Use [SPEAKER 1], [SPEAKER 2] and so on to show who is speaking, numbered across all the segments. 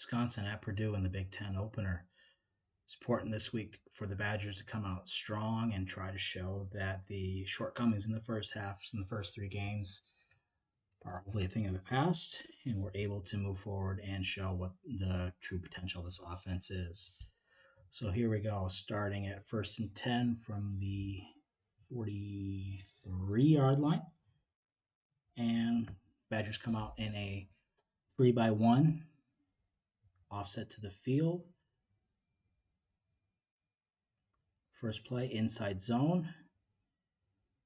[SPEAKER 1] Wisconsin at Purdue in the Big Ten opener. It's important this week for the Badgers to come out strong and try to show that the shortcomings in the first half, in the first three games, are hopefully a thing of the past, and we're able to move forward and show what the true potential of this offense is. So here we go, starting at 1st and 10 from the 43-yard line. And Badgers come out in a 3-by-1 offset to the field. First play, inside zone.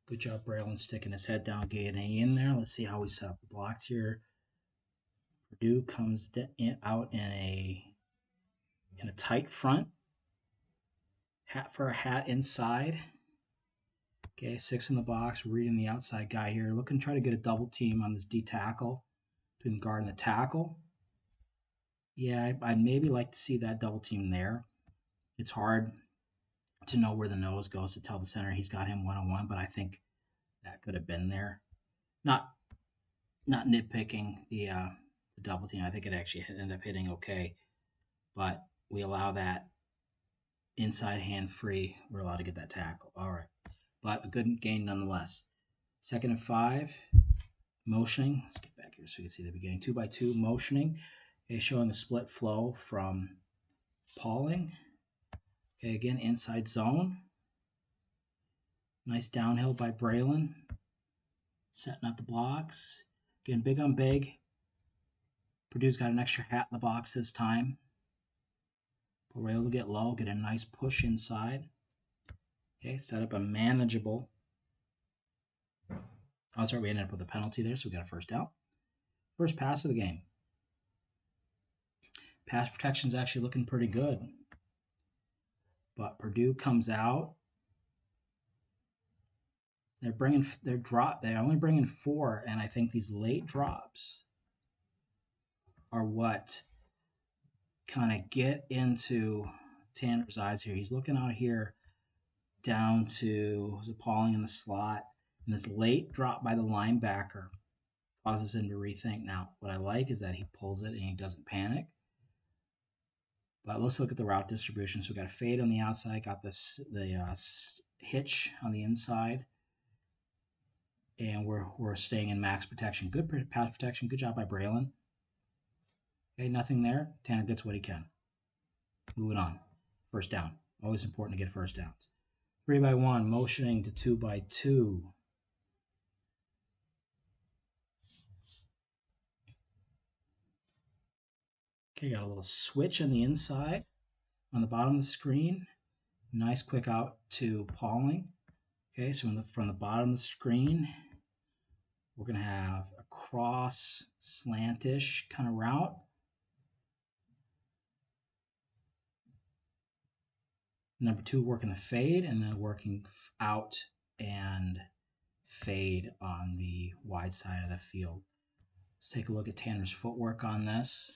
[SPEAKER 1] Good job, Braylon, sticking his head down, getting in there. Let's see how we set up the blocks here. Purdue comes out in a tight front. Hat for a hat inside. Okay, 6 in the box, reading the outside guy here. Looking to try to get a double team on this D tackle between the guard and the tackle. Yeah, I'd maybe like to see that double team there. It's hard to know where the nose goes to tell the center he's got him one-on-one, but I think that could have been there. Not nitpicking the double team. I think it actually ended up hitting okay, but we allow that inside hand free. We're allowed to get that tackle. All right, but a good gain nonetheless. 2nd and 5, motioning. Let's get back here so you can see the beginning. 2-by-2 motioning. Okay, showing the split flow from Pauling. Okay, again, inside zone. Nice downhill by Braylon. Setting up the blocks. Again, big on big. Purdue's got an extra hat in the box this time. But we're able to get low, get a nice push inside. Okay, set up a manageable. Oh, sorry, we ended up with a penalty there, so we got a first down. First pass of the game. Pass protection's actually looking pretty good. But Purdue comes out. They're only bringing 4, and I think these late drops are what kind of get into Tanner's eyes here. He's looking out here down to Pauling in the slot, and this late drop by the linebacker causes him to rethink. Now, what I like is that he pulls it and he doesn't panic. But let's look at the route distribution. So we got a fade on the outside, got the hitch on the inside, and we're staying in max protection. Good pass protection. Good job by Braylon. Okay, nothing there. Tanner gets what he can. Moving on. First down. Always important to get first downs. 3-by-1, motioning to 2-by-2. Okay, got a little switch on the inside. On the bottom of the screen, nice quick out to Pauling. Okay, so from the bottom of the screen, we're going to have a cross slantish kind of route. Number 2, working the fade, and then working out and fade on the wide side of the field. Let's take a look at Tanner's footwork on this.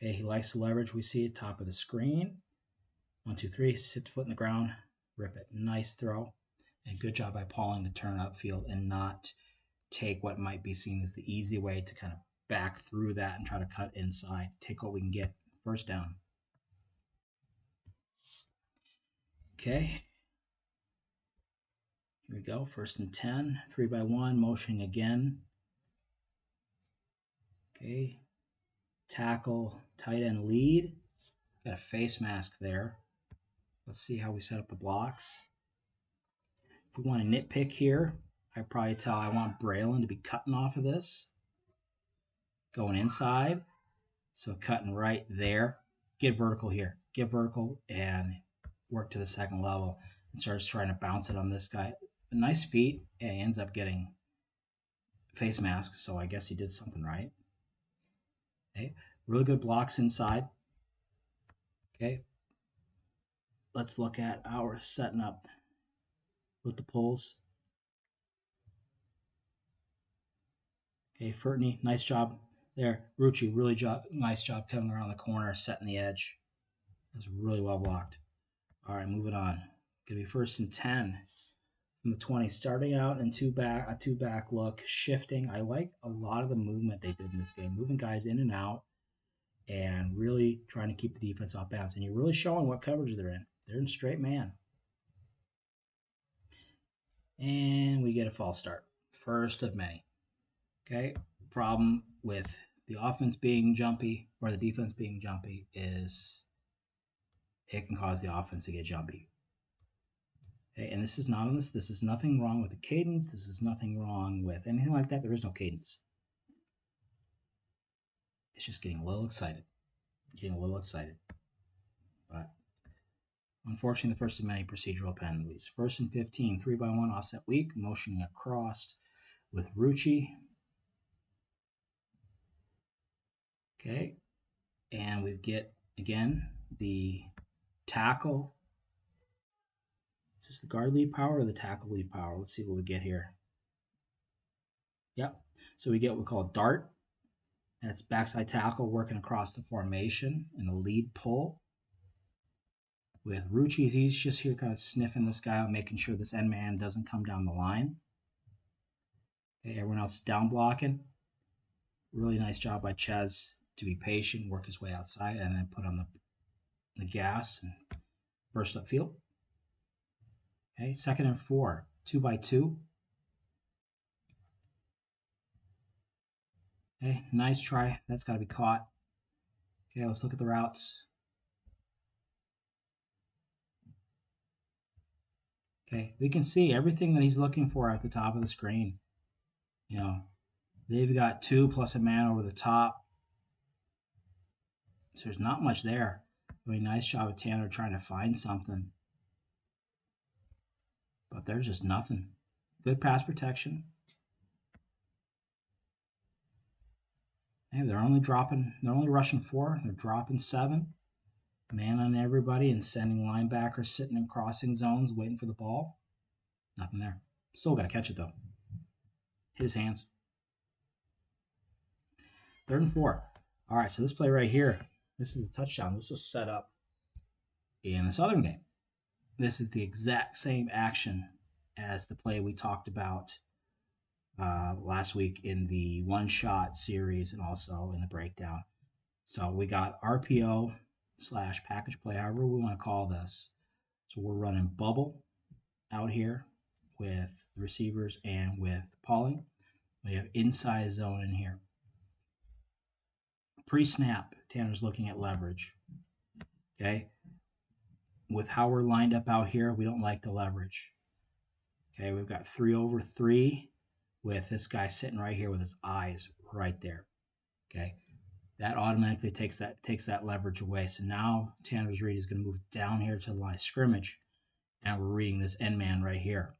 [SPEAKER 1] Okay, he likes the leverage. We see at top of the screen. 1, 2, 3, sit the foot in the ground, rip it. Nice throw. And good job by Pauling to turn upfield and not take what might be seen as the easy way to kind of back through that and try to cut inside. Take what we can get. First down. Okay. Here we go. 1st and 10. 3-by-1. Motioning again. Okay. Tackle, tight end lead. Got a face mask there. Let's see how we set up the blocks. If we want to nitpick here, I'd probably tell I want Braylon to be cutting off of this. Going inside. So cutting right there. Get vertical here. Get vertical and work to the second level. And starts trying to bounce it on this guy. A nice feet. And he ends up getting face mask. So I guess he did something right. Okay. Really good blocks inside. Okay. Let's look at our setting up with the pulls. Okay, Fertney, nice job there. Rucci, nice job coming around the corner, setting the edge. That was really well blocked. All right, moving on. Gonna be 1st and 10 from the 20. Starting out in a two-back look, shifting. I like a lot of the movement they did in this game, moving guys in and out. and really trying to keep the defense off balance. And you're really showing what coverage they're in. They're in straight man. And we get a false start. First of many. Okay. Problem with the offense being jumpy or the defense being jumpy is it can cause the offense to get jumpy. Okay, and this is not on this. This is nothing wrong with the cadence. This is nothing wrong with anything like that. There is no cadence. It's just getting a little excited. But unfortunately, the first of many procedural penalties. 1st and 15, 3-by-1 offset weak, motioning across with Rucci. Okay, and we get again the tackle. Is this the guard lead power or the tackle lead power? Let's see what we get here. Yep. So we get what we call a dart. That's backside tackle working across the formation in the lead pull. With Rucci, he's just here kind of sniffing this guy out, making sure this end man doesn't come down the line. Okay, everyone else is down blocking. Really nice job by Ches to be patient, work his way outside, and then put on the gas and burst upfield. Okay, 2nd and 4, 2-by-2. Okay, nice try. That's got to be caught. Okay, let's look at the routes. Okay, we can see everything that he's looking for at the top of the screen. You know, they've got 2 plus a man over the top. So there's not much there. I mean, nice job of Tanner trying to find something. But there's just nothing. Good pass protection. Hey, they're only rushing 4. They're dropping 7. Man on everybody and sending linebackers sitting in crossing zones waiting for the ball. Nothing there. Still got to catch it, though. His hands. 3rd and 4. All right, so this play right here, this is the touchdown. This was set up in the Southern game. This is the exact same action as the play we talked about last week in the one-shot series and also in the breakdown. So we got RPO / package play, however we want to call this. So we're running bubble out here with the receivers and with Pauling. We have inside zone in here. Pre-snap, Tanner's looking at leverage. Okay. With how we're lined up out here, we don't like the leverage. Okay, we've got 3/3 with this guy sitting right here with his eyes right there. Okay, that automatically takes that leverage away. So now Tanner's read is going to move down here to the line of scrimmage, and we're reading this end man right here.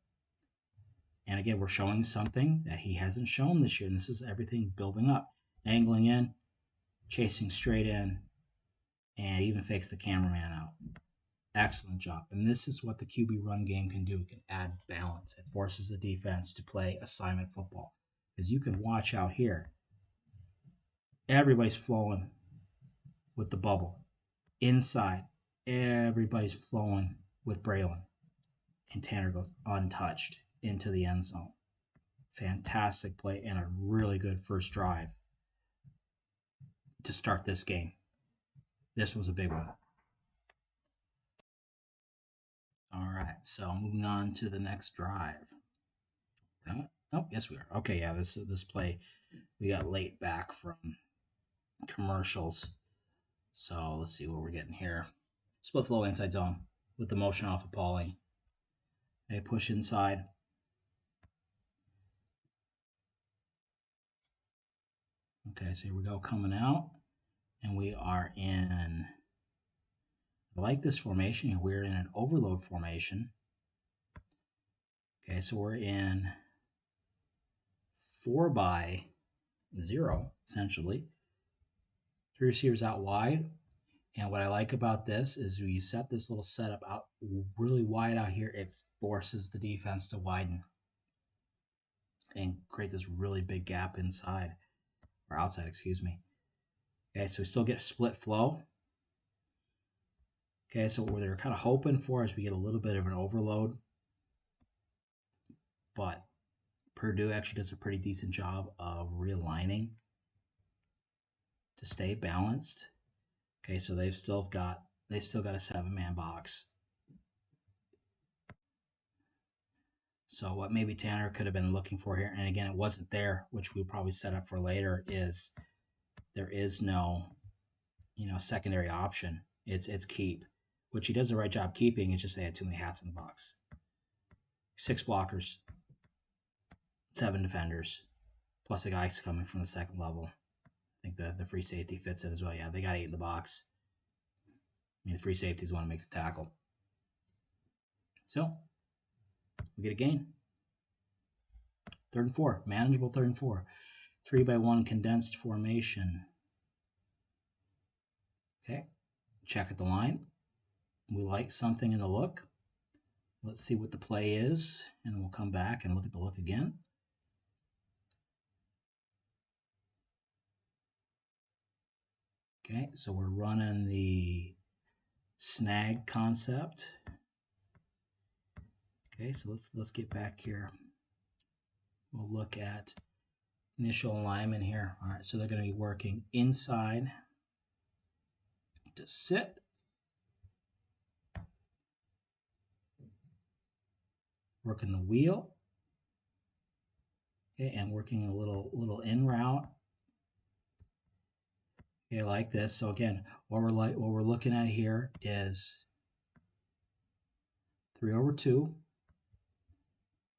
[SPEAKER 1] And again, we're showing something that he hasn't shown this year. And this is everything building up, angling in, chasing straight in, and even fakes the cameraman out. Excellent job. And this is what the QB run game can do. It can add balance. It forces the defense to play assignment football. Because you can watch out here. Everybody's flowing with the bubble. Inside, everybody's flowing with Braylon. And Tanner goes untouched into the end zone. Fantastic play and a really good first drive to start this game. This was a big one. All right, so moving on to the next drive. Oh, yes, we are. Okay, yeah, this play, we got late back from commercials. So let's see what we're getting here. Split flow inside zone with the motion off of Pauling. They push inside. Okay, so here we go, coming out. And we are in, I like this formation. We're in an overload formation. Okay, so we're in 4-by-0, essentially. 3 receivers out wide. And what I like about this is when you set this little setup out really wide out here, it forces the defense to widen and create this really big gap inside, or outside, excuse me. Okay, so we still get a split flow. Okay, so what they're kind of hoping for is we get a little bit of an overload, but Purdue actually does a pretty decent job of realigning to stay balanced. Okay, so they've still got a 7-man box. So what maybe Tanner could have been looking for here, and again, it wasn't there, which we probably set up for later, is there is no, secondary option. It's keep, which he does the right job keeping. It's just they had too many hats in the box. 6 blockers, 7 defenders, plus a guy's coming from the second level. I think the free safety fits it as well. Yeah, they got 8 in the box. I mean, the free safety is the one that makes the tackle. So we get a gain. 3rd and 4, manageable 3rd and 4. 3-by-1 condensed formation. Okay, check at the line. We like something in the look. Let's see what the play is, and we'll come back and look at the look again. Okay, so we're running the snag concept. Okay, so let's get back here. We'll look at initial alignment here. All right, so they're going to be working inside to sit. Working the wheel. Okay, and working a little in route. Okay, like this. So again, what we're looking at here is 3/2.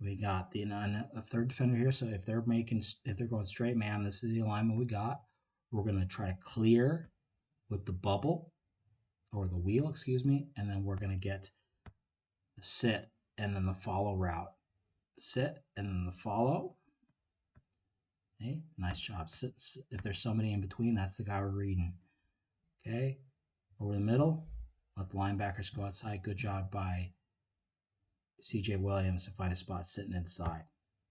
[SPEAKER 1] We got the a 3rd defender here. So if they're going straight man, this is the alignment we got. We're going to try to clear with the bubble or the wheel, excuse me, and then we're going to get the sit and then the follow route. Sit and then the follow. Okay, nice job. Sit. If there's somebody in between, that's the guy we're reading. Okay, over the middle, let the linebackers go outside. Good job by C.J. Williams to find a spot sitting inside.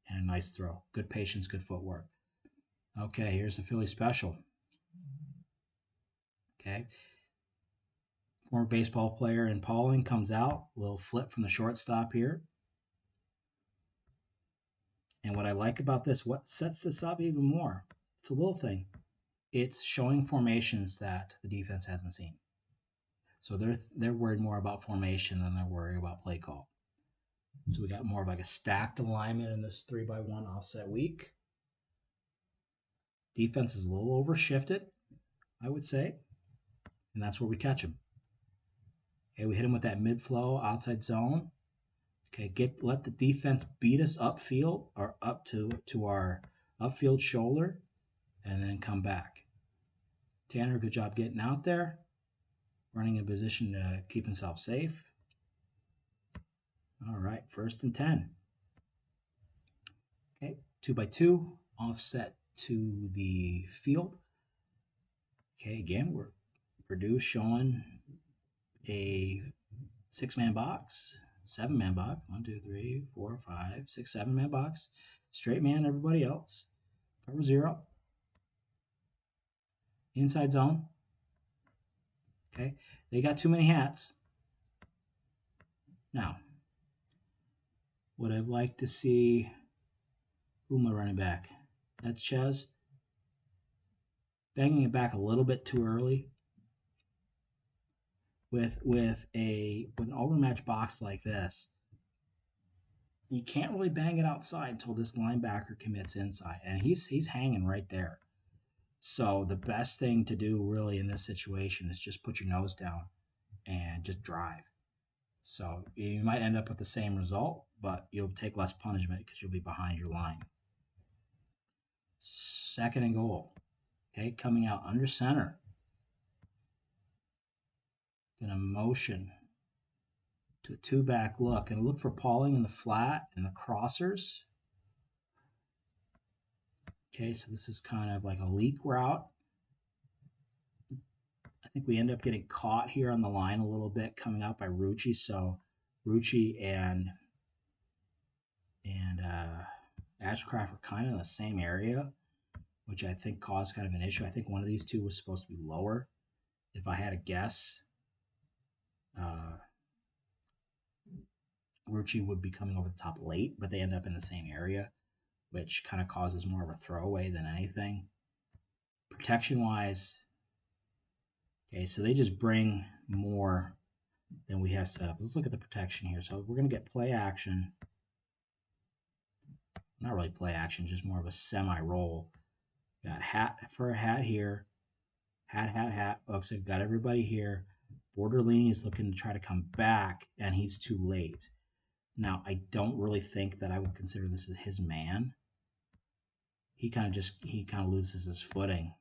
[SPEAKER 1] And a nice throw. Good patience, good footwork. Okay, here's the Philly special. Okay. Former baseball player in Pauling comes out. Little flip from the shortstop here. And what I like about this, what sets this up even more, it's a little thing. It's showing formations that the defense hasn't seen. So they're worried more about formation than they're worried about play call. So we got more of like a stacked alignment in this 3-by-1 offset week. Defense is a little overshifted, I would say, and that's where we catch them. Okay, we hit them with that mid-flow outside zone. Okay, let the defense beat us upfield or up to our upfield shoulder, and then come back. Tanner, good job getting out there, running in position to keep himself safe. All right, 1st and 10. Okay, 2-by-2, offset to the field. Okay, again, we're Purdue showing a 6-man box, 7-man box, 1, 2, 3, 4, 5, 6, 7-man box, straight man, everybody else, cover 0, inside zone. Okay, they got too many hats. Now, would I've liked to see, who am I running back? That's Chez. Banging it back a little bit too early. With an overmatched box like this, you can't really bang it outside until this linebacker commits inside, and he's hanging right there. So the best thing to do really in this situation is just put your nose down and just drive. So you might end up with the same result, but you'll take less punishment because you'll be behind your line. 2nd and goal. Okay, coming out under center. Gonna motion to a 2-back look and look for Pauling in the flat and the crossers. Okay, so this is kind of like a leak route. I think we end up getting caught here on the line a little bit coming out by Rucci. So Rucci and Ashcraft are kind of in the same area, which I think caused kind of an issue. I think one of these two was supposed to be lower. If I had a guess, Rucci would be coming over the top late, but they end up in the same area, which kind of causes more of a throwaway than anything. Protection-wise, Okay, so they just bring more than we have set up. Let's look at the protection here. So we're going to get play action. Not really play action, just more of a semi-roll. Got hat for a hat here. Hat. Looks like got everybody here. Borderlini is looking to try to come back, and he's too late. Now, I don't really think that I would consider this as his man. He kind of loses his footing.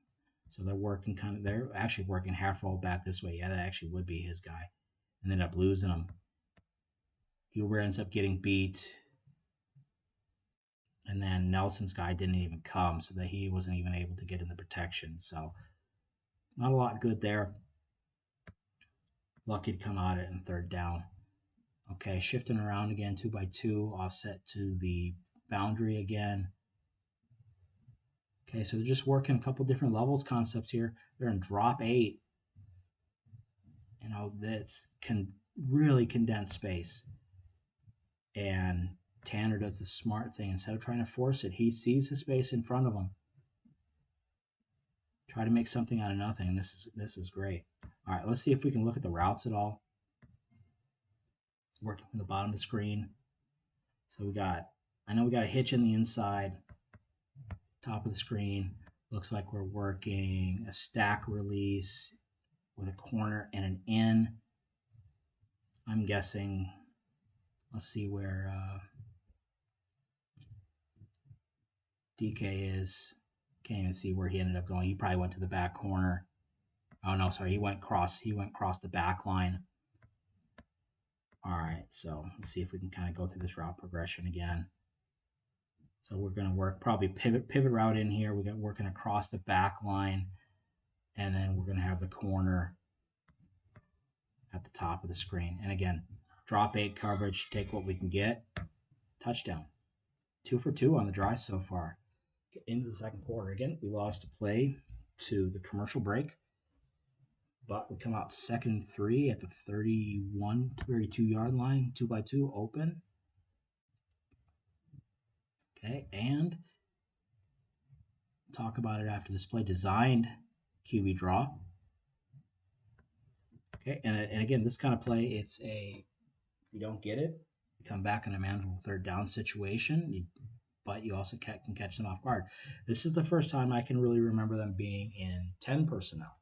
[SPEAKER 1] So they're actually working half roll back this way. Yeah, that actually would be his guy. And end up losing him. Huber ends up getting beat. And then Nelson's guy didn't even come, so that he wasn't even able to get in the protection. So not a lot good there. Lucky to come out at in third down. Okay, shifting around again, 2x2, offset to the boundary again. Okay, so they're just working a couple different levels concepts here. They're in drop 8. You know, that's really condense space. And Tanner does the smart thing. Instead of trying to force it, he sees the space in front of him. Try to make something out of nothing. And this is great. All right, let's see if we can look at the routes at all. Working from the bottom of the screen. So I know we got a hitch in the inside, top of the screen. Looks like we're working a stack release with a corner and an in. I'm guessing, let's see where DK is. Can't even see where he ended up going. He probably went to the back corner. Oh no, sorry, he went across the back line. All right, so let's see if we can kind of go through this route progression again. So we're going to work probably pivot route in here. We got working across the back line, and then we're going to have the corner at the top of the screen. And again, drop 8 coverage, take what we can get. Touchdown. 2 for 2 on the drive so far. Get into the second quarter. Again, we lost a play to the commercial break, but we come out 2nd and 3 at the 31, 32-yard line, 2x2 open. Okay, and talk about it after this play. Designed QB draw. Okay, and again, this kind of play, if you don't get it, you come back in a manageable third down situation, but you also can catch them off guard. This is the first time I can really remember them being in 10 personnel.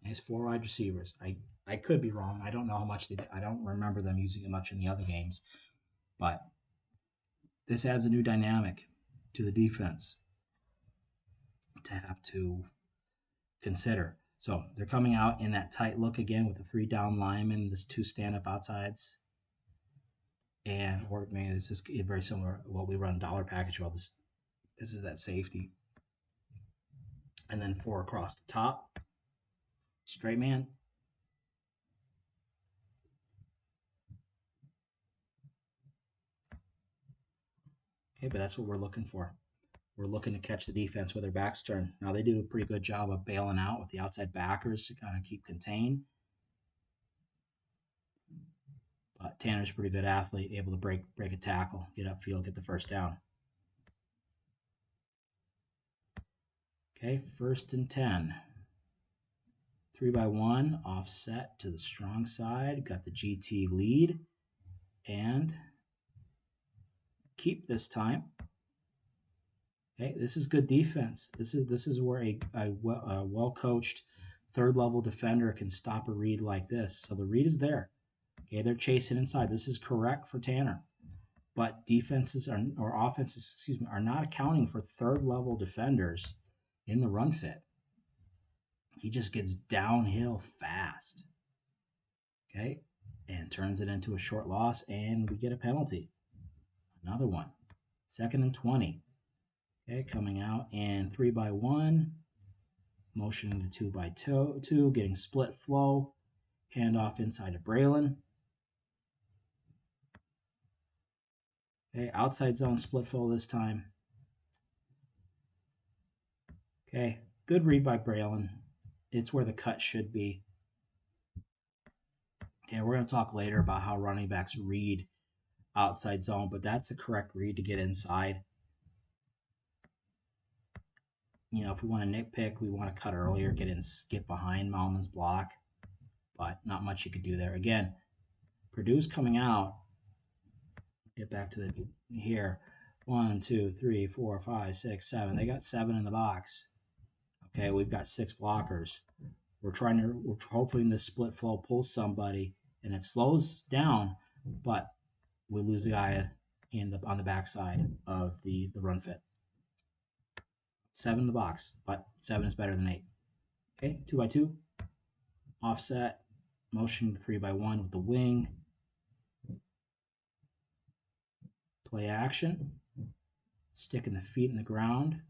[SPEAKER 1] It's 4 wide receivers. I could be wrong. I don't know how much I don't remember them using it much in the other games, but this adds a new dynamic to the defense to have to consider. So they're coming out in that tight look again with the 3 down linemen, this 2 stand-up outsides. And this is very similar to what we run dollar package. Well, this is that safety. And then 4 across the top. Straight man. Okay, but that's what we're looking for. We're looking to catch the defense with their backs turned. Now, they do a pretty good job of bailing out with the outside backers to kind of keep contained. But Tanner's a pretty good athlete, able to break a tackle, get upfield, get the first down. Okay, 1st and 10. 3x1, offset to the strong side. Got the GT lead. And keep this time. Okay, this is good defense. This is where a well-coached third-level defender can stop a read like this. So the read is there. Okay, they're chasing inside. This is correct for Tanner. But offenses are not accounting for third-level defenders in the run fit. He just gets downhill fast. Okay, and turns it into a short loss, and we get a penalty. Another one. 2nd and 20. Okay, coming out and 3x1. Motioning to 2x2, getting split flow. Handoff inside to Braylon. Okay, outside zone split flow this time. Okay, good read by Braylon. It's where the cut should be. Okay, we're going to talk later about how running backs read outside zone, but that's a correct read to get inside. you know, if we want to nitpick, we want to cut earlier, get behind Malman's block, but not much you could do there. Again, Purdue's coming out. Get back to the here. 1, 2, 3, 4, 5, 6, 7. They got 7 in the box. Okay, we've got 6 blockers. We're hoping this split flow pulls somebody, and it slows down, but we lose the guy on the backside of the run fit. 7 in the box, but 7 is better than 8. Okay, 2 by 2, offset, motion 3 by 1 with the wing, play action, sticking the feet in the ground.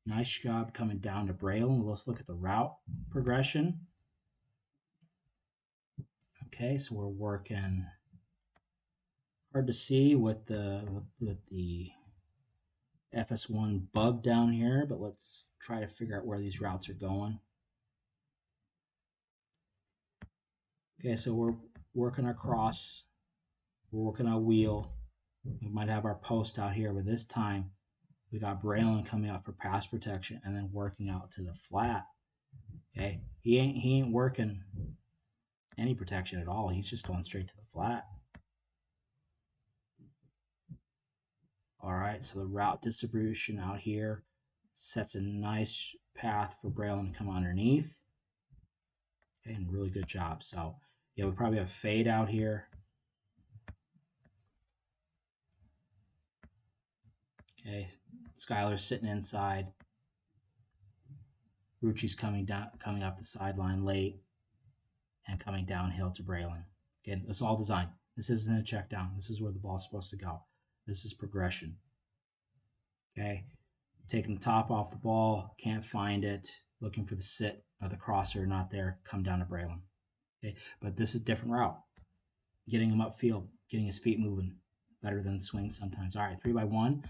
[SPEAKER 1] Nice job coming down to Braylon. Let's look at the route progression. Okay, so we're working. Hard to see with the FS1 bug down here, but let's try to figure out where these routes are going. Okay, so we're working our cross. We're working our wheel. We might have our post out here, but this time we got Braylon coming out for pass protection and then working out to the flat. Okay, he ain't working any protection at all. He's just going straight to the flat. All right, so the route distribution out here sets a nice path for Braylon to come underneath. Okay, and really good job. So yeah, we probably have fade out here. Okay, Skylar's sitting inside. Rucci's coming up the sideline late and coming downhill to Braylon. Again, it's all designed. This isn't a check down. This is where the ball's supposed to go. This is progression. Okay, taking the top off the ball, can't find it, looking for the sit of the crosser, not there, come down to Braylon. Okay, but this is a different route. Getting him upfield, getting his feet moving, better than swing sometimes. All right, 3 by 1.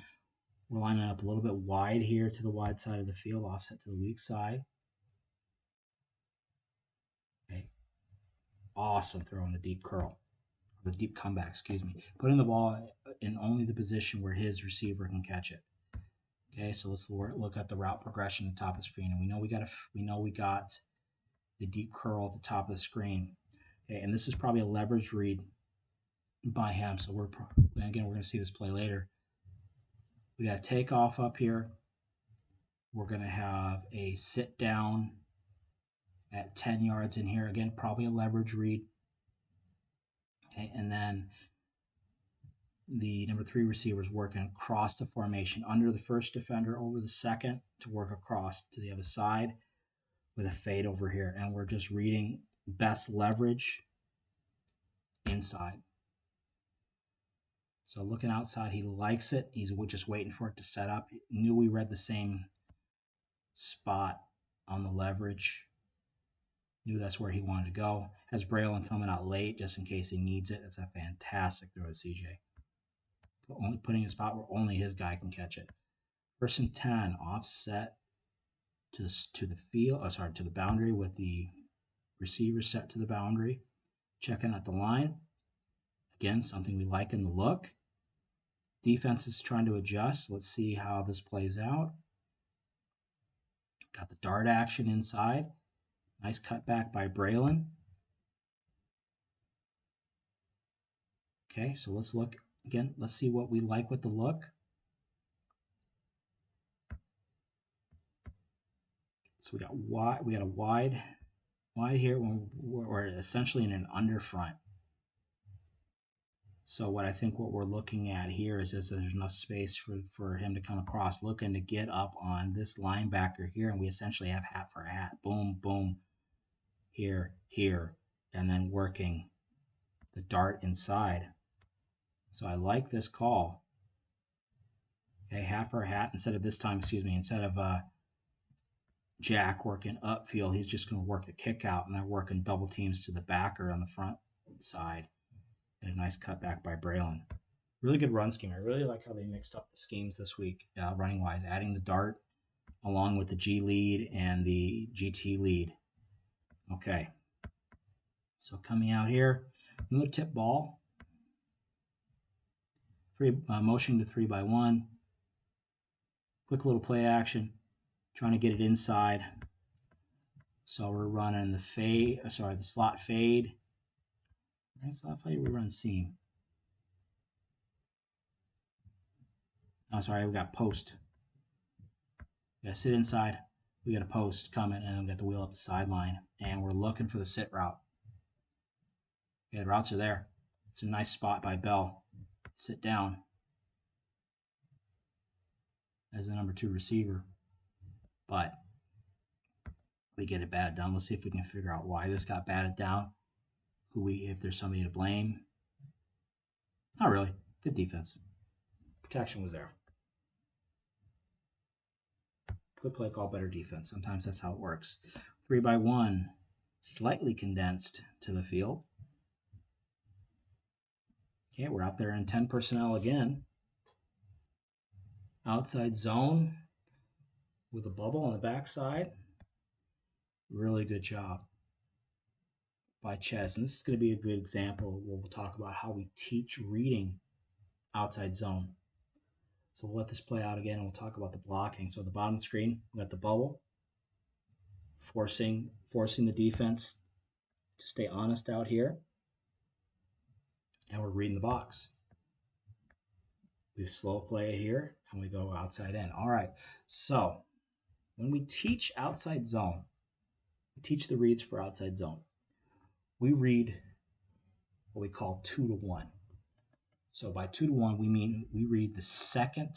[SPEAKER 1] We're lining up a little bit wide here to the wide side of the field, offset to the weak side. Okay. Awesome throw in the deep curl, or the deep comeback, excuse me. Putting the ball in only the position where his receiver can catch it. Okay, so let's look at the route progression at the top of the screen. And we know we got the deep curl at the top of the screen. Okay, and this is probably a leverage read by him. So we're going to see this play later. We got takeoff up here. We're going to have a sit down at 10 yards in here. Again, probably a leverage read. Okay, and then the number 3 receiver is working across the formation under the first defender over the second to work across to the other side with a fade over here. And we're just reading best leverage inside. So looking outside, he likes it. He's just waiting for it to set up. Knew we read the same spot on the leverage. Knew that's where he wanted to go. Has Braylon coming out late just in case he needs it. It's a fantastic throw to CJ. Only putting a spot where only his guy can catch it. 1st and 10, offset to the field. To the boundary with the receiver set to the boundary. Checking at the line. Again, something we like in the look. Defense is trying to adjust. Let's see how this plays out. Got the dart action inside. Nice cutback by Braylon. Okay, so let's look again. Let's see what we like with the look. So we got a wide here when we're essentially in an underfront. So what we're looking at here is there's enough space for him to come across, looking to get up on this linebacker here, and we essentially have hat for hat. Boom, boom, here, and then working the dart inside. So I like this call. Okay, hat for hat instead of Jack working upfield, he's just going to work the kick out, and they're working double teams to the backer on the front side. And a nice cutback by Braylon. Really good run scheme. I really like how they mixed up the schemes this week, running wise, adding the dart along with the G lead and the GT lead. Okay. So coming out here, another tip ball. Motion to 3 by 1. Quick little play action. trying to get it inside. So we're running the fade, the slot fade. Right, slot fade, we run seam. Oh, sorry, we got post. We got to sit inside. We got a post coming, and we got the wheel up the sideline. And we're looking for the sit route. Yeah, the routes are there. It's a nice spot by Bell. Sit down as the number 2 receiver. But we get it batted down. Let's see if we can figure out why this got batted down. If there's somebody to blame. Not really. Good defense. Protection was there. Good play call, better defense. Sometimes that's how it works. 3-by-1, slightly condensed to the field. Okay, we're out there in 10 personnel again. Outside zone with a bubble on the backside. Really good job by Ches. And this is going to be a good example where we'll talk about how we teach reading outside zone. So we'll let this play out again and we'll talk about the blocking. So at the bottom of the screen, we got the bubble, forcing the defense to stay honest out here. And we're reading the box. We slow play here and we go outside in. All right. So when we teach outside zone, we teach the reads for outside zone. We read what we call 2-to-1. So by 2-to-1, we mean we read the second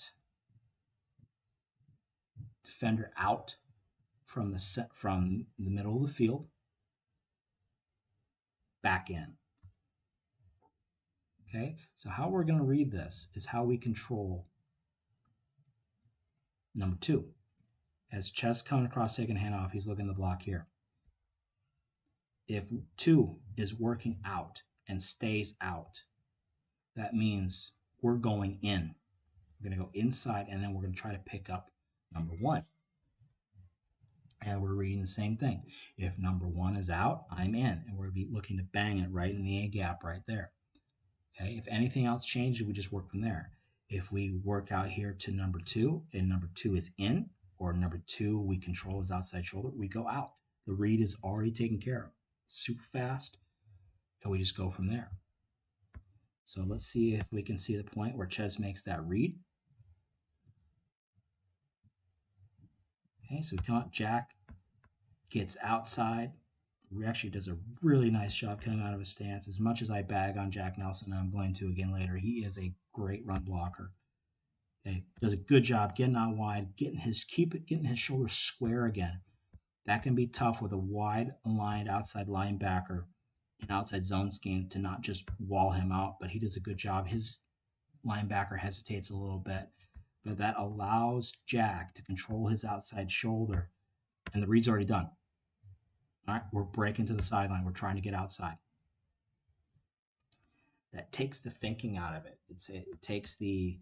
[SPEAKER 1] defender out from the middle of the field back in. Okay, so how we're going to read this is how we control number 2. As Ches coming across taking a handoff, he's looking at the block here. If 2 is working out and stays out, that means we're going in. We're going to go inside, and then we're going to try to pick up number 1. And we're reading the same thing. If number 1 is out, I'm in, and we're going to be looking to bang it right in the A gap right there. Okay, if anything else changes, we just work from there. If we work out here to number 2, and number 2 is in, or number 2 we control his outside shoulder, we go out. The read is already taken care of. Super fast, and we just go from there. So let's see if we can see the point where Ches makes that read. Okay, so we come out, Jack gets outside. He actually does a really nice job coming out of his stance. As much as I bag on Jack Nelson, and I'm going to again later, he is a great run blocker. Okay, does a good job getting out wide, getting his shoulders square again. That can be tough with a wide aligned outside linebacker in outside zone scheme to not just wall him out, but he does a good job. His linebacker hesitates a little bit, but that allows Jack to control his outside shoulder, and the read's already done. All right, we're breaking to the sideline. We're trying to get outside. That takes the thinking out of it. It takes the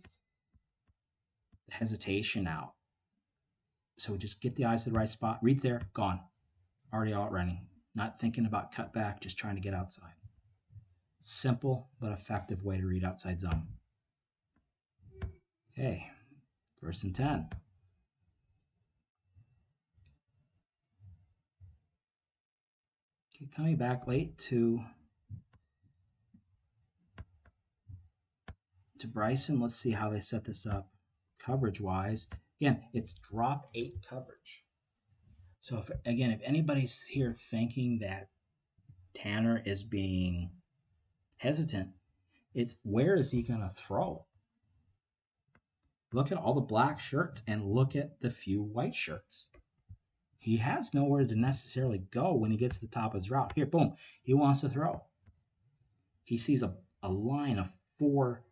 [SPEAKER 1] hesitation out. So we just get the eyes to the right spot. Read's there, gone. Already out running. Not thinking about cut back, just trying to get outside. Simple but effective way to read outside zone. Okay, 1st and 10. Okay, coming back late to Bryson. Let's see how they set this up coverage-wise. Again, it's drop 8 coverage. So if anybody's here thinking that Tanner is being hesitant, it's where is he going to throw? Look at all the black shirts and look at the few white shirts. He has nowhere to necessarily go when he gets to the top of his route. Here, boom, he wants to throw. He sees a line of 4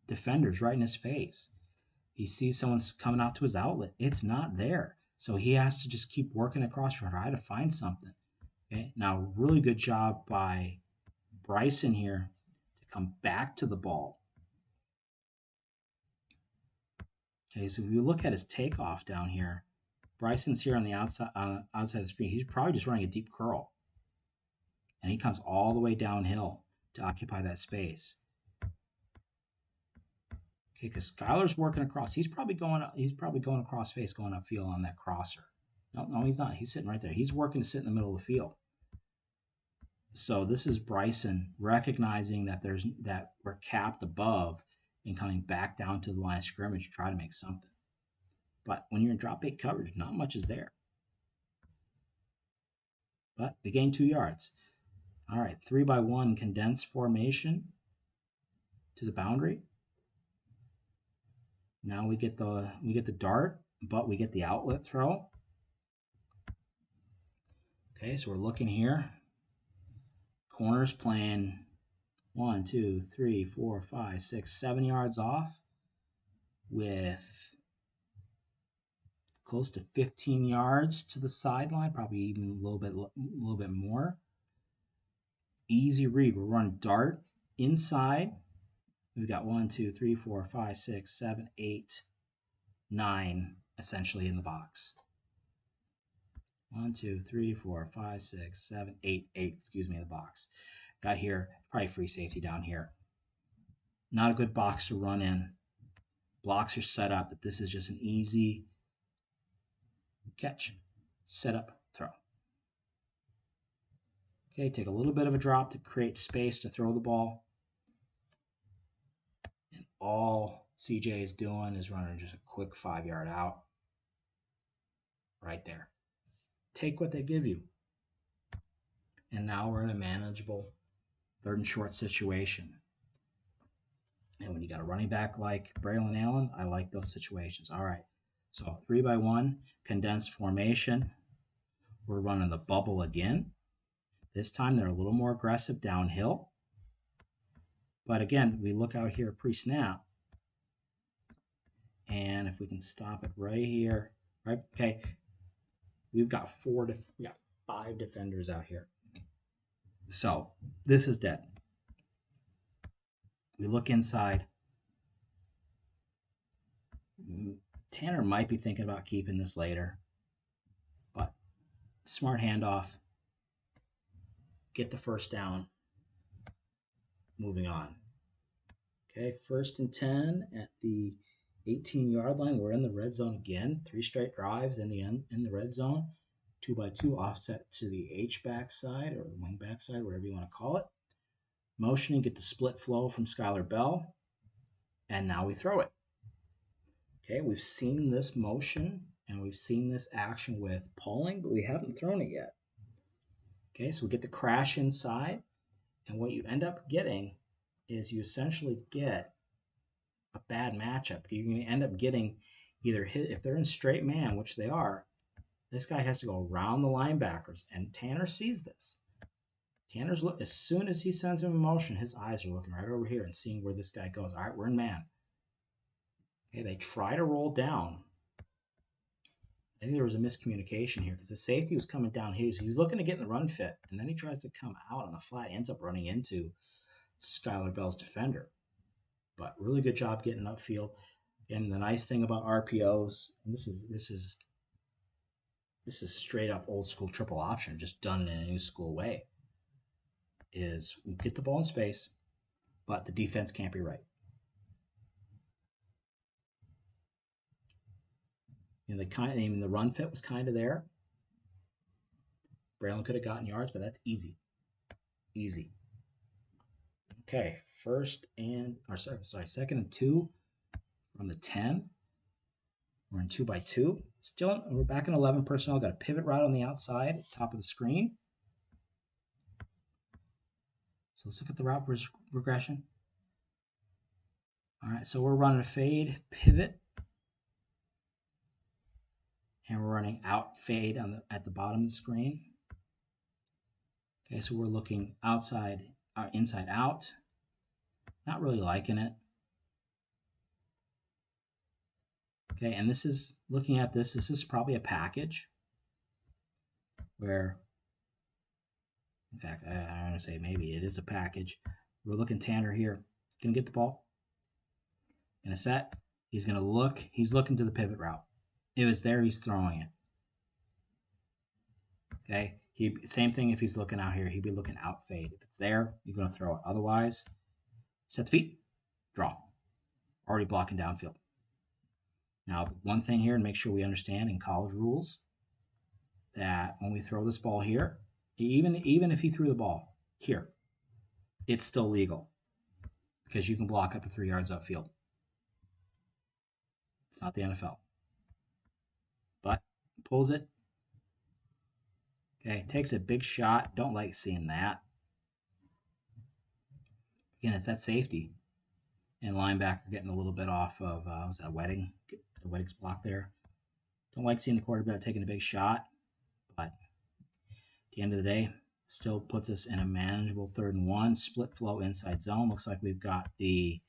[SPEAKER 1] defenders right in his face. He sees someone's coming out to his outlet. It's not there. So he has to just keep working across to try to find something. Okay. Now, really good job by Bryson here to come back to the ball. Okay, so if you look at his takeoff down here, Bryson's here on the outside of the screen. He's probably just running a deep curl. And he comes all the way downhill to occupy that space. Okay, because Skylar's working across. He's probably going across face, going upfield on that crosser. No, he's not. He's sitting right there. He's working to sit in the middle of the field. So this is Bryson recognizing that we're capped above and coming back down to the line of scrimmage to try to make something. But when you're in drop 8 coverage, not much is there. But we gained 2 yards. All right, 3-by-1 condensed formation to the boundary. Now we get the dart, but we get the outlet throw. Okay, so we're looking here. Corners playing 1, 2, 3, 4, 5, 6, 7 yards off with close to 15 yards to the sideline, probably even a little bit more. Easy read. We're running dart inside. We've got 1, 2, 3, 4, 5, 6, 7, 8, 9 essentially in the box. 1, 2, 3, 4, 5, 6, 7, 8, in the box. Got here, probably free safety down here. Not a good box to run in. Blocks are set up that this is just an easy catch, set up, throw. Okay, take a little bit of a drop to create space to throw the ball. And all CJ is doing is running just a quick 5-yard out. Right there. Take what they give you. And now we're in a manageable 3rd and short situation. And when you got a running back like Braylon Allen, I like those situations. All right. So 3-by-1, condensed formation. We're running the bubble again. This time they're a little more aggressive downhill. But again, we look out here pre-snap. And if we can stop it right here, right? Okay. We've got 5 defenders out here. So this is dead. We look inside. Tanner might be thinking about keeping this later, but smart handoff. Get the first down. Moving on. Okay, 1st and 10 at the 18-yard line. We're in the red zone again. 3 straight drives in the red zone. 2-by-2 offset to the H-back side or wing back side, whatever you want to call it. Motioning, get the split flow from Skylar Bell. And now we throw it. Okay, we've seen this motion and we've seen this action with Pauling, but we haven't thrown it yet. Okay, so we get the crash inside, and what you end up getting is you essentially get a bad matchup. You're going to end up getting either hit, if they're in straight man, which they are, this guy has to go around the linebackers, and Tanner sees this. Tanner's look, as soon as he sends him in motion, his eyes are looking right over here and seeing where this guy goes. All right, we're in man. Okay, they try to roll down. I think there was a miscommunication here because the safety was coming down here. So he's looking to get in the run fit, and then he tries to come out on the flat, ends up running into Skylar Bell's defender. But really good job getting upfield. And the nice thing about RPOs, and this is straight up old school triple option, just done in a new school way, is we get the ball in space, but the defense can't be right. You know, the run fit was kind of there. Braylon could have gotten yards, but that's easy. Easy. Okay, 2nd and 2 from the 10. We're in 2-by-2. Still, we're back in 11 personnel. Got a pivot route on the outside, top of the screen. So let's look at the route regression. All right, so we're running a fade, pivot, and we're running out fade at the bottom of the screen. Okay, so we're looking outside, inside out. Not really liking it. Okay, and this is looking at this. This is probably a package where, in fact, I'm going to say maybe it is a package. We're looking Tanner here. Going to get the ball. In a set, he's going to look. He's looking to the pivot route. If it's there, he's throwing it. Okay, same thing if he's looking out here. He'd be looking out fade. If it's there, you're going to throw it. Otherwise, set the feet, draw. already blocking downfield. Now, one thing here, and make sure we understand in college rules, that when we throw this ball here, even if he threw the ball here, it's still legal because you can block up to 3 yards upfield. It's not the NFL. But pulls it. Okay, takes a big shot. Don't like seeing that. Again, it's that safety. And linebacker getting a little bit off of, was that Wedding? The Wedding's block there. Don't like seeing the quarterback taking a big shot. But at the end of the day, still puts us in a manageable 3rd and 1. Split flow inside zone. Looks like we've got the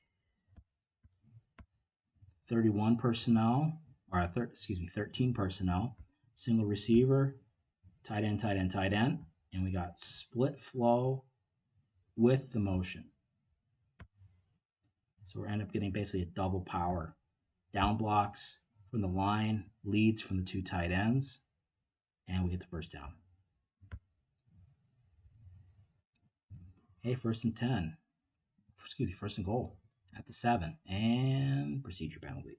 [SPEAKER 1] 31 personnel, or 13 personnel. Single receiver, tight end, tight end, tight end. And we got split flow with the motion. So we're end up getting basically a double power. Down blocks from the line, leads from the 2 tight ends, and we get the first down. Hey, 1st and 10. Excuse me, 1st and goal at the 7, and procedure penalty.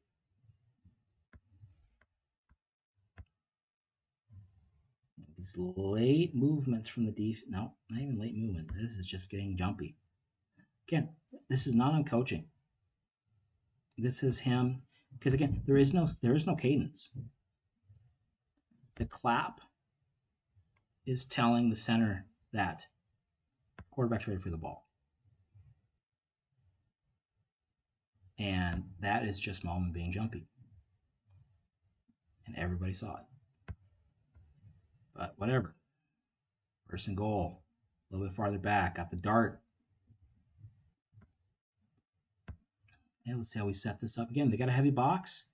[SPEAKER 1] These late movements from the defense. No, not even late movement. This is just getting jumpy. Again, this is not on coaching. This is him, because again, there is no cadence. The clap is telling the center that quarterback's ready for the ball. And that is just Malman being jumpy. And everybody saw it. But whatever. 1st and goal. A little bit farther back. Got the dart. And let's see how we set this up. Again, they got a heavy box.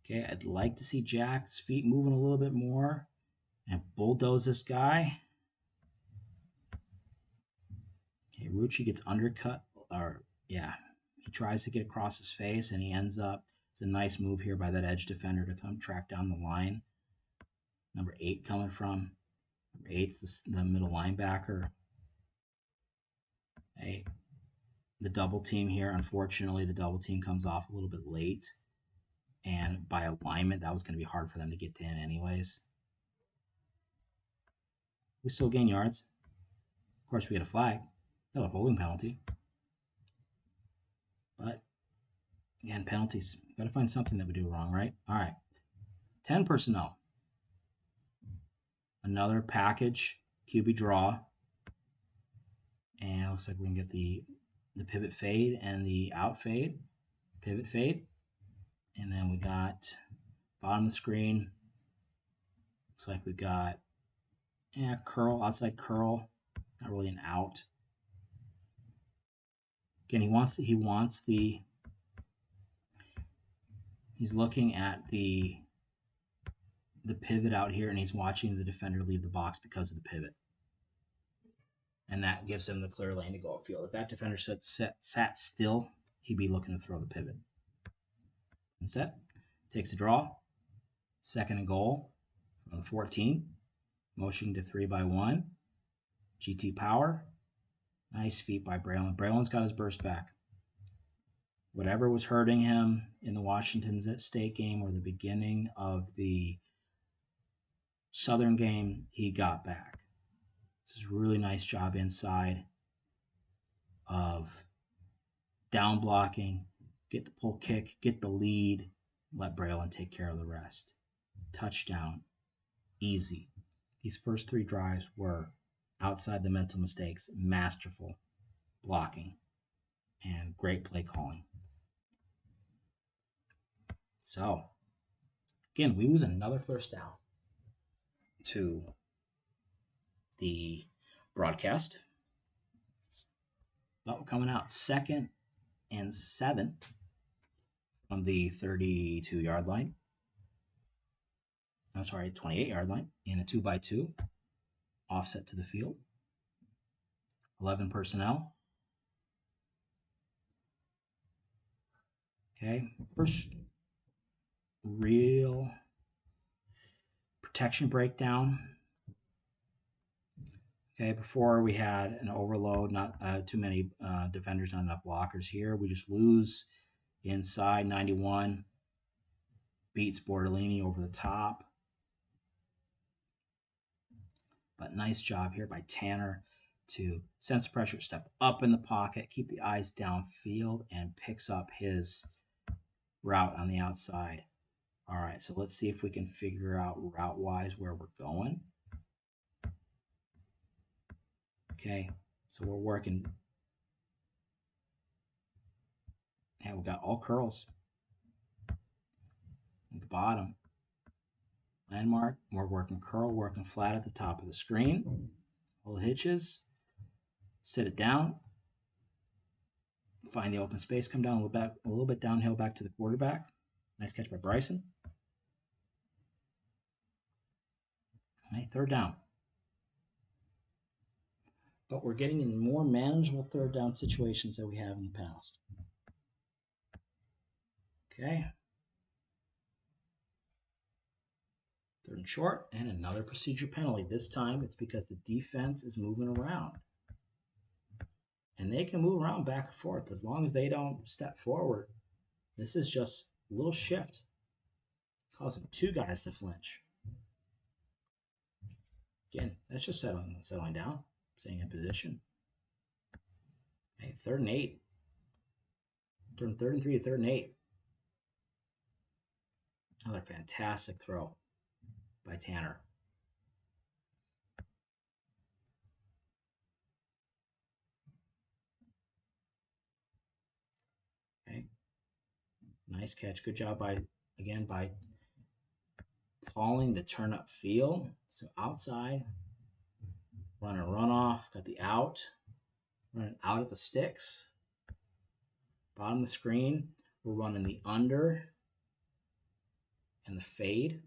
[SPEAKER 1] Okay, I'd like to see Jack's feet moving a little bit more and bulldoze this guy. Okay, Rucci gets undercut, he tries to get across his face and he ends up, it's a nice move here by that edge defender to come track down the line. Number 8 coming from, number 8's the middle linebacker. Hey, the double team here, unfortunately, the double team comes off a little bit late. And by alignment, that was going to be hard for them to get to him anyways. We still gain yards. Of course, we get a flag. Still a holding penalty. But, again, penalties. Got to find something that we do wrong, right? All right. 10 personnel. Another package, QB draw. And it looks like we can get the pivot fade and the out fade. Pivot fade. And then we got bottom of the screen. Looks like we got curl, outside curl. Not really an out. Again, he's looking at the pivot out here, and he's watching the defender leave the box because of the pivot. And that gives him the clear lane to go upfield. If that defender sat still, he'd be looking to throw the pivot. Instead, takes a draw. 2nd and goal from the 14. Motion to 3-by-1. GT power. Nice feet by Braylon. Braylon's got his burst back. Whatever was hurting him in the Washington State game or the beginning of the Southern game, he got back. This is a really nice job inside of down blocking, get the pull kick, get the lead, let Braylon take care of the rest. Touchdown. Easy. These first 3 drives were outside the mental mistakes, masterful blocking, and great play calling. So, again, we lose another first down to the broadcast. But we're coming out 2nd and 7 from the 32-yard line. 28-yard line in a 2-by-2. Offset to the field. 11 personnel. Okay, first real protection breakdown. Okay, before we had an overload, not too many defenders, not enough blockers here. We just lose inside 91, beats Bortolini over the top. But nice job here by Tanner to sense pressure, step up in the pocket, keep the eyes downfield, and picks up his route on the outside. All right, so let's see if we can figure out route-wise where we're going. Okay, so we're working. And we got all curls at the bottom. Landmark, we're working curl, working flat at the top of the screen. Little hitches, sit it down, find the open space, come down a little bit downhill back to the quarterback. Nice catch by Bryson. Okay, third down. But we're getting in more manageable third down situations than we have in the past. Okay. Third and short, and another procedure penalty. This time it's because the defense is moving around. And they can move around back and forth as long as they don't step forward. This is just a little shift, causing two guys to flinch. Again, that's just settling down, staying in position. Okay, 3rd and 8. Turn 3rd and 3 to 3rd and 8. Another fantastic throw by Tanner. Okay. Nice catch. Good job by calling the turn up field. So outside, run a runoff, got the out, running out of the sticks. Bottom of the screen, we're running the under and the fade.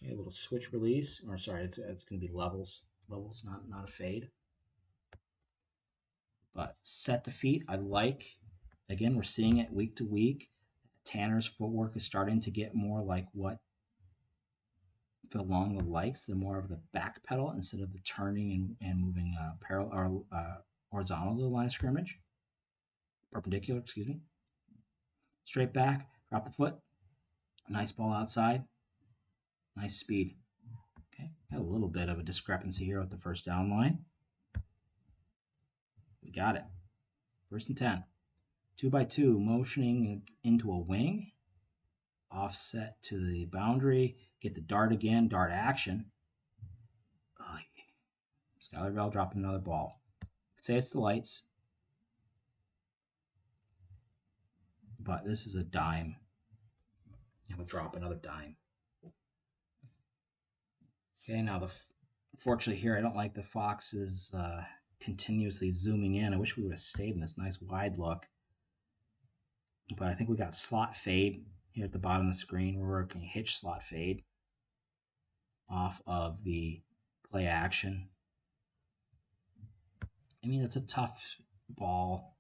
[SPEAKER 1] Okay, a little switch release, or sorry, it's going to be levels, not a fade. But set the feet, I like. Again, we're seeing it week to week. Tanner's footwork is starting to get more like what Villanova likes. They're more of the back pedal instead of the turning and moving parallel or horizontal to the line of scrimmage. Perpendicular, excuse me. Straight back, drop the foot. Nice ball outside. Nice speed. Okay, got a little bit of a discrepancy here with the first down line. We got it. 1st and 10. 2x2, motioning into a wing. Offset to the boundary. Get the dart again. Dart action. Skylar Bell dropping another ball. Say it's the lights. But this is a dime. And we'll drop another dime. Okay, now unfortunately here, I don't like the Foxes continuously zooming in. I wish we would have stayed in this nice wide look. But I think we got slot fade here at the bottom of the screen. We're working hitch slot fade off of the play action. I mean, it's a tough ball,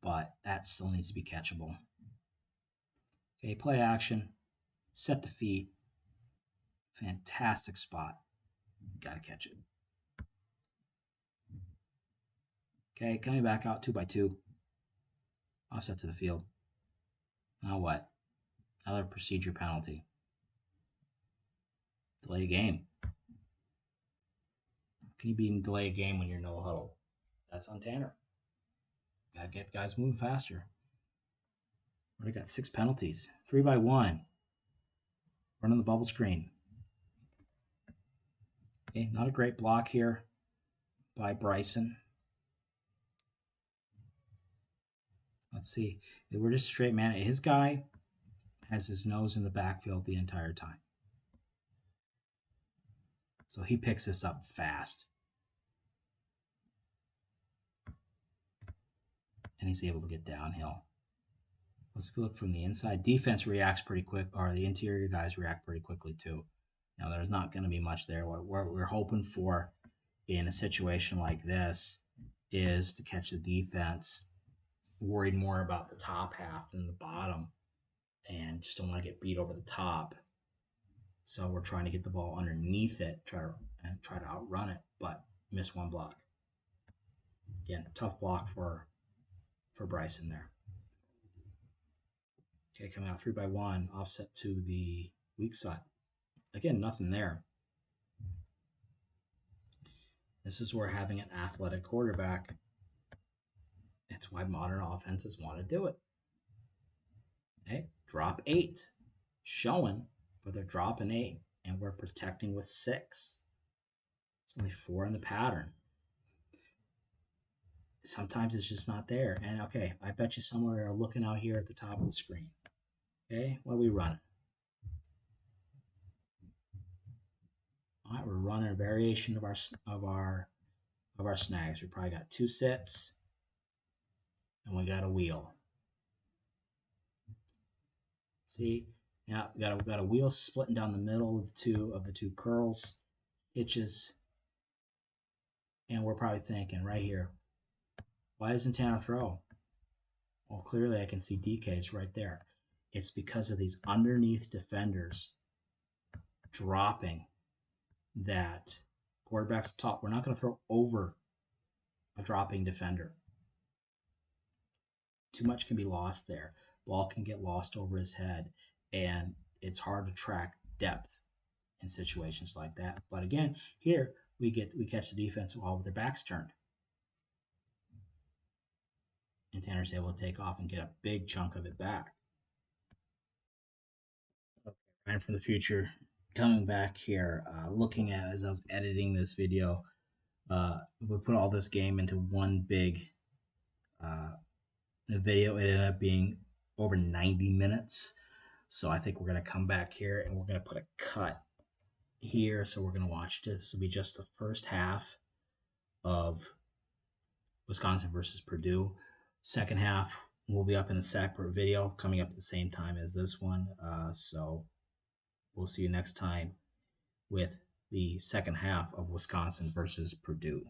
[SPEAKER 1] but that still needs to be catchable. Okay, play action, set the feet. Fantastic spot. Got to catch it. Okay, coming back out 2x2. Offset to the field. Now what? Another procedure penalty. Delay a game. Can you delay a game when you're no huddle? That's on Tanner. Gotta get guys moving faster. Already got 6 penalties. 3x1. Running the bubble screen. Okay, not a great block here by Bryson. Let's see. We're just straight man. His guy has his nose in the backfield the entire time. So he picks this up fast. And he's able to get downhill. Let's look from the inside. Defense reacts pretty quick, or the interior guys react pretty quickly too. Now, there's not going to be much there. What we're hoping for in a situation like this is to catch the defense worried more about the top half than the bottom and just don't want to get beat over the top. So we're trying to get the ball underneath it, try to outrun it, but miss one block. Again, tough block for for Bryson there. Okay, coming out 3-by-1, offset to the weak side. Again, nothing there. This is where having an athletic quarterback, it's why modern offenses want to do it. Okay, drop 8. Showing, but they're dropping 8, and we're protecting with 6. There's only 4 in the pattern. Sometimes it's just not there. And okay, I bet you somewhere are looking out here at the top of the screen. Okay, what are we running? All right, we're running a variation of our snags. We probably got 2 sets, and we got a wheel. See, now we got a wheel splitting down the middle of the two curls, hitches, and we're probably thinking right here, why doesn't Tanner throw? Well, clearly I can see DK's right there. It's because of these underneath defenders dropping that quarterback's top. We're not going to throw over a dropping defender. Too much can be lost there. Ball can get lost over his head, and it's hard to track depth in situations like that. But again, here we catch the defense all with their backs turned. And Tanner's able to take off and get a big chunk of it back. Okay, Ryan from the future coming back here, looking at as I was editing this video, we put all this game into one big video. It ended up being over 90 minutes. So I think we're going to come back here and we're going to put a cut here. So we're going to watch this. This will be just the first half of Wisconsin versus Purdue. Second half will be up in a separate video coming up at the same time as this one. So we'll see you next time with the second half of Wisconsin versus Purdue.